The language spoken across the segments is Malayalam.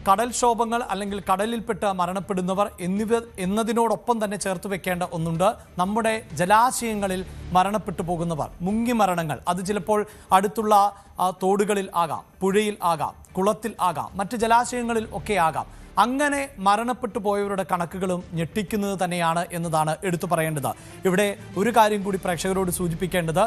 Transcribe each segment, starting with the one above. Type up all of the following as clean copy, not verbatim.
കടൽക്ഷോഭങ്ങൾ അല്ലെങ്കിൽ കടലിൽപ്പെട്ട് മരണപ്പെടുന്നവർ എന്നതിനോടൊപ്പം തന്നെ ചേർത്ത് വെക്കേണ്ട ഒന്നുണ്ട്. നമ്മുടെ ജലാശയങ്ങളിൽ മരണപ്പെട്ടു പോകുന്നവർ, മുങ്ങി മരണങ്ങൾ, അത് ചിലപ്പോൾ അടുത്തുള്ള തോടുകളിൽ ആകാം, പുഴയിൽ ആകാം, കുളത്തിൽ ആകാം, മറ്റ് ജലാശയങ്ങളിൽ ഒക്കെ ആകാം. അങ്ങനെ മരണപ്പെട്ടു പോയവരുടെ കണക്കുകളും ഞെട്ടിക്കുന്നത് തന്നെയാണ് എന്നതാണ് എടുത്തു പറയേണ്ടത്. ഇവിടെ ഒരു കാര്യം കൂടി പ്രേക്ഷകരോട് സൂചിപ്പിക്കേണ്ടത്,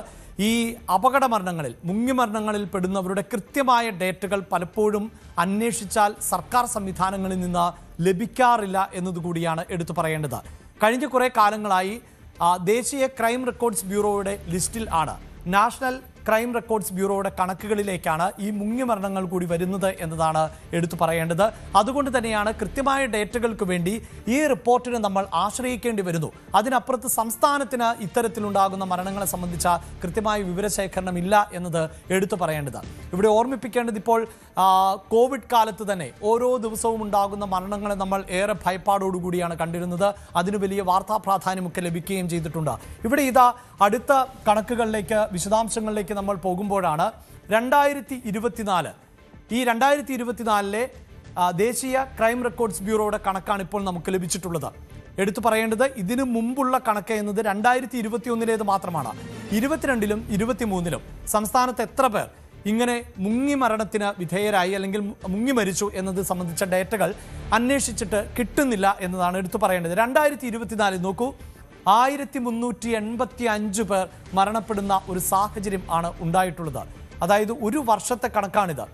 ഈ അപകട മരണങ്ങളിൽ, മുങ്ങിമരണങ്ങളിൽ പെടുന്നവരുടെ കൃത്യമായ ഡേറ്റകൾ പലപ്പോഴും അന്വേഷിച്ചാൽ സർക്കാർ സംവിധാനങ്ങളിൽ നിന്ന് ലഭിക്കാറില്ല എന്നതുകൂടിയാണ് എടുത്തു പറയേണ്ടത്. കഴിഞ്ഞ കുറേ കാലങ്ങളായി ദേശീയ ക്രൈം റെക്കോർഡ്സ് ബ്യൂറോയുടെ ലിസ്റ്റിൽ ആണ്, നാഷണൽ ക്രൈം റെക്കോർഡ്സ് ബ്യൂറോയുടെ കണക്കുകളിലേക്കാണ് ഈ മുങ്ങിമരണങ്ങൾ കൂടി വരുന്നത് എന്നതാണ് എടുത്തു പറയേണ്ടത്. അതുകൊണ്ട് തന്നെയാണ് കൃത്യമായ ഡേറ്റകൾക്ക് വേണ്ടി ഈ റിപ്പോർട്ടിനെ നമ്മൾ ആശ്രയിക്കേണ്ടി വരുന്നു. അതിനപ്പുറത്ത് സംസ്ഥാനത്തിന് ഇത്തരത്തിലുണ്ടാകുന്ന മരണങ്ങളെ സംബന്ധിച്ച കൃത്യമായ വിവരശേഖരണം ഇല്ല എന്നത് എടുത്തു പറയേണ്ടത്. ഇവിടെ ഓർമ്മിപ്പിക്കേണ്ടത്, ഇപ്പോൾ കോവിഡ് കാലത്ത് തന്നെ ഓരോ ദിവസവും ഉണ്ടാകുന്ന മരണങ്ങളെ നമ്മൾ ഏറെ ഭയപ്പാടോടുകൂടിയാണ് കണ്ടിരുന്നത്. അതിന് വലിയ വാർത്താ പ്രാധാന്യമൊക്കെ ലഭിക്കുകയും ചെയ്തിട്ടുണ്ട്. ഇവിടെ ഇതാ അടുത്ത കണക്കുകളിലേക്ക്, വിശദാംശങ്ങളിലേക്ക് നമ്മൾ പോകുമ്പോഴാണ് 2024 ഈ 2024 ദേശീയ ക്രൈം റെക്കോർഡ്സ് ബ്യൂറോയുടെ കണക്കാണ് ഇപ്പോൾ നമുക്ക് ലഭിച്ചിട്ടുള്ളത്. എടുത്തു പറയേണ്ടത്, ഇതിനു മുമ്പുള്ള കണക്ക് എന്നത് 2021 മാത്രമാണ്. 22-ലും 23-ലും സംസ്ഥാനത്ത് എത്ര പേർ ഇങ്ങനെ മുങ്ങി മരണത്തിന് വിധേയരായി അല്ലെങ്കിൽ മുങ്ങി മരിച്ചു എന്നത് സംബന്ധിച്ച ഡേറ്റകൾ അന്വേഷിച്ചിട്ട് കിട്ടുന്നില്ല എന്നതാണ് എടുത്തു പറയേണ്ടത്. 2024 നോക്കൂ, 1385 പേർ മരണപ്പെടുന്ന ഒരു സാഹചര്യം ആണ് ഉണ്ടായിട്ടുള്ളത്. അതായത് ഒരു വർഷത്തെ കണക്കാണിത്.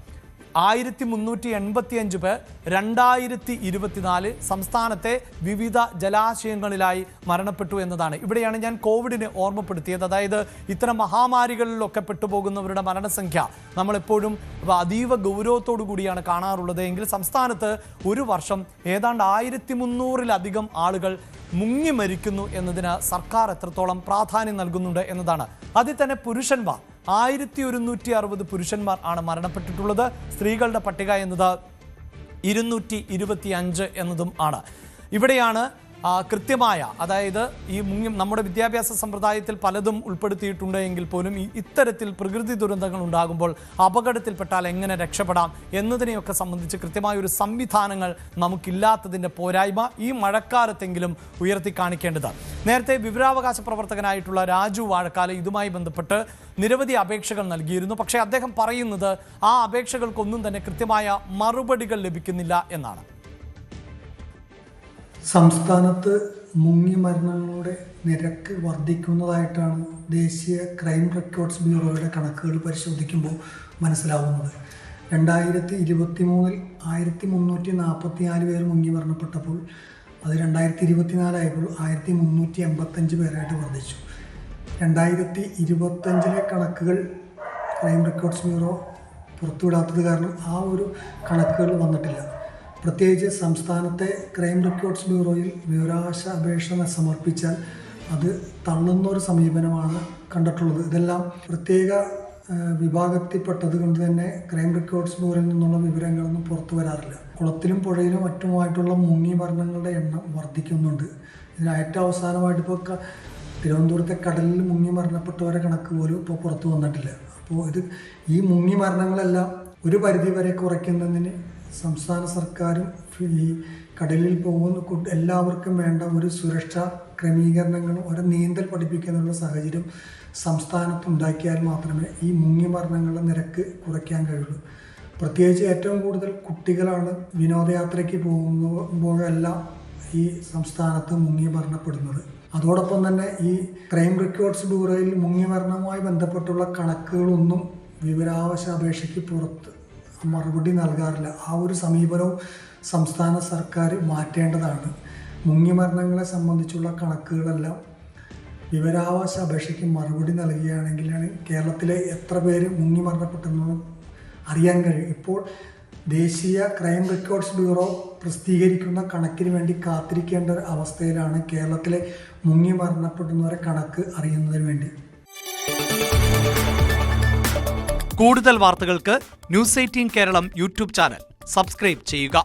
1385 പേർ 2024 സംസ്ഥാനത്തെ വിവിധ ജലാശയങ്ങളിലായി മരണപ്പെട്ടു എന്നതാണ്. ഇവിടെയാണ് ഞാൻ കോവിഡിനെ ഓർമ്മപ്പെടുത്തിയത്. അതായത് ഇത്തരം മഹാമാരികളിലൊക്കെ പെട്ടുപോകുന്നവരുടെ മരണസംഖ്യ നമ്മളെപ്പോഴും അതീവ ഗൗരവത്തോടു കൂടിയാണ് കാണാറുള്ളത്. എങ്കിൽ സംസ്ഥാനത്ത് ഒരു വർഷം ഏതാണ്ട് 1300-ലധികം ആളുകൾ മുങ്ങി മരിക്കുന്നു എന്നതിന് സർക്കാർ എത്രത്തോളം പ്രാധാന്യം നൽകുന്നുണ്ട് എന്നതാണ്. അതിൽ തന്നെ പുരുഷന്മാർ 1160 പുരുഷന്മാർ ആണ് മരണപ്പെട്ടിട്ടുള്ളത്. സ്ത്രീകളുടെ പട്ടിക എന്നത് 225 എന്നതും ആണ്. ഇവിടെയാണ് കൃത്യമായ, അതായത് ഈ നമ്മുടെ വിദ്യാഭ്യാസ സമ്പ്രദായത്തിൽ പലതും ഉൾപ്പെടുത്തിയിട്ടുണ്ട് എങ്കിൽ പോലും ഇത്തരത്തിൽ പ്രകൃതി ദുരന്തങ്ങൾ ഉണ്ടാകുമ്പോൾ അപകടത്തിൽപ്പെട്ടാൽ എങ്ങനെ രക്ഷപ്പെടാം എന്നതിനെയൊക്കെ സംബന്ധിച്ച് കൃത്യമായ ഒരു സംവിധാനങ്ങൾ നമുക്കില്ലാത്തതിൻ്റെ പോരായ്മ ഈ മഴക്കാലത്തെങ്കിലും ഉയർത്തി കാണിക്കേണ്ടത്. നേരത്തെ വിവരാവകാശ പ്രവർത്തകനായിട്ടുള്ള രാജു വാഴക്കാല ഇതുമായി ബന്ധപ്പെട്ട് നിരവധി അപേക്ഷകൾ നൽകിയിരുന്നു. പക്ഷേ അദ്ദേഹം പറയുന്നത് ആ അപേക്ഷകൾക്കൊന്നും തന്നെ കൃത്യമായ മറുപടികൾ ലഭിക്കുന്നില്ല എന്നാണ്. സംസ്ഥാനത്ത് മുങ്ങി മരണങ്ങളുടെ നിരക്ക് വർദ്ധിക്കുന്നതായിട്ടാണ് ദേശീയ ക്രൈം റെക്കോർഡ്സ് ബ്യൂറോയുടെ കണക്കുകൾ പരിശോധിക്കുമ്പോൾ മനസ്സിലാവുന്നത്. 2023 1344 പേർ മുങ്ങി മരണപ്പെട്ടപ്പോൾ അത് 2024 ആയപ്പോൾ 1385 പേരായിട്ട് വർദ്ധിച്ചു. 2025 കണക്കുകൾ ക്രൈം റെക്കോർഡ്സ് ബ്യൂറോ പുറത്തുവിടാത്തത് കാരണം ആ ഒരു കണക്കുകൾ വന്നിട്ടില്ല. പ്രത്യേകിച്ച് സംസ്ഥാനത്തെ ക്രൈം റെക്കോർഡ്സ് ബ്യൂറോയിൽ വിവരാവകാശ അപേക്ഷ സമർപ്പിച്ചാൽ അത് തള്ളുന്ന ഒരു സമീപനമാണ് കണ്ടിട്ടുള്ളത്. ഇതെല്ലാം പ്രത്യേക വിഭാഗത്തിൽപ്പെട്ടത് കൊണ്ട് തന്നെ ക്രൈം റെക്കോർഡ്സ് ബ്യൂറോയിൽ നിന്നുള്ള വിവരങ്ങളൊന്നും പുറത്തു വരാറില്ല. കുളത്തിലും പുഴയിലും മറ്റുമായിട്ടുള്ള മുങ്ങി മരണങ്ങളുടെ എണ്ണം വർദ്ധിക്കുന്നുണ്ട്. ഇതിന് ഏറ്റവും അവസാനമായിട്ട് ഇപ്പോൾ തിരുവനന്തപുരത്തെ കടലിൽ മുങ്ങി മരണപ്പെട്ടവരെ കണക്ക് പോലും ഇപ്പോൾ പുറത്തു വന്നിട്ടില്ല. അപ്പോൾ ഈ മുങ്ങി മരണങ്ങളെല്ലാം ഒരു പരിധിവരെ കുറയ്ക്കുന്നതിന് സംസ്ഥാന സർക്കാരും ഈ കടലിൽ പോകുന്ന എല്ലാവർക്കും വേണ്ട ഒരു സുരക്ഷാ ക്രമീകരണങ്ങളും ഒരു നീന്തൽ പഠിപ്പിക്കാനുള്ള സാഹചര്യം സംസ്ഥാനത്ത് ഉണ്ടാക്കിയാൽ മാത്രമേ ഈ മുങ്ങി മരണങ്ങളുടെ നിരക്ക് കുറയ്ക്കാൻ കഴിയുള്ളൂ. പ്രത്യേകിച്ച് ഏറ്റവും കൂടുതൽ കുട്ടികളാണ് വിനോദയാത്രയ്ക്ക് പോകുമ്പോഴെല്ലാം ഈ സംസ്ഥാനത്ത് മുങ്ങി മരണപ്പെടുന്നത്. അതോടൊപ്പം തന്നെ ഈ ക്രൈം റെക്കോർഡ്സ് ബ്യൂറോയിൽ മുങ്ങി മരണവുമായി ബന്ധപ്പെട്ടുള്ള കണക്കുകളൊന്നും വിവരാവകാശ അപേക്ഷയ്ക്ക് പുറത്ത് മറുപടി നൽകാറില്ല. ആ ഒരു സമീപനവും സംസ്ഥാന സർക്കാർ മാറ്റേണ്ടതാണ്. മുങ്ങി മരണങ്ങളെ സംബന്ധിച്ചുള്ള കണക്കുകളെല്ലാം വിവരാവകാശ അപേക്ഷയ്ക്ക് മറുപടി നൽകുകയാണെങ്കിലാണ് കേരളത്തിലെ എത്ര പേര് മുങ്ങി മരണപ്പെട്ടെന്ന് അറിയാൻ കഴിയും. ഇപ്പോൾ ദേശീയ ക്രൈം റെക്കോർഡ്സ് ബ്യൂറോ പ്രസിദ്ധീകരിക്കുന്ന കണക്കിന് വേണ്ടി കാത്തിരിക്കേണ്ട അവസ്ഥയിലാണ് കേരളത്തിലെ മുങ്ങി മരണപ്പെടുന്നവരെ കണക്ക് അറിയുന്നതിന് വേണ്ടി. കൂടുതൽ വാർത്തകൾക്ക് news 18 Keralam YouTube channel subscribe ചെയ്യുക.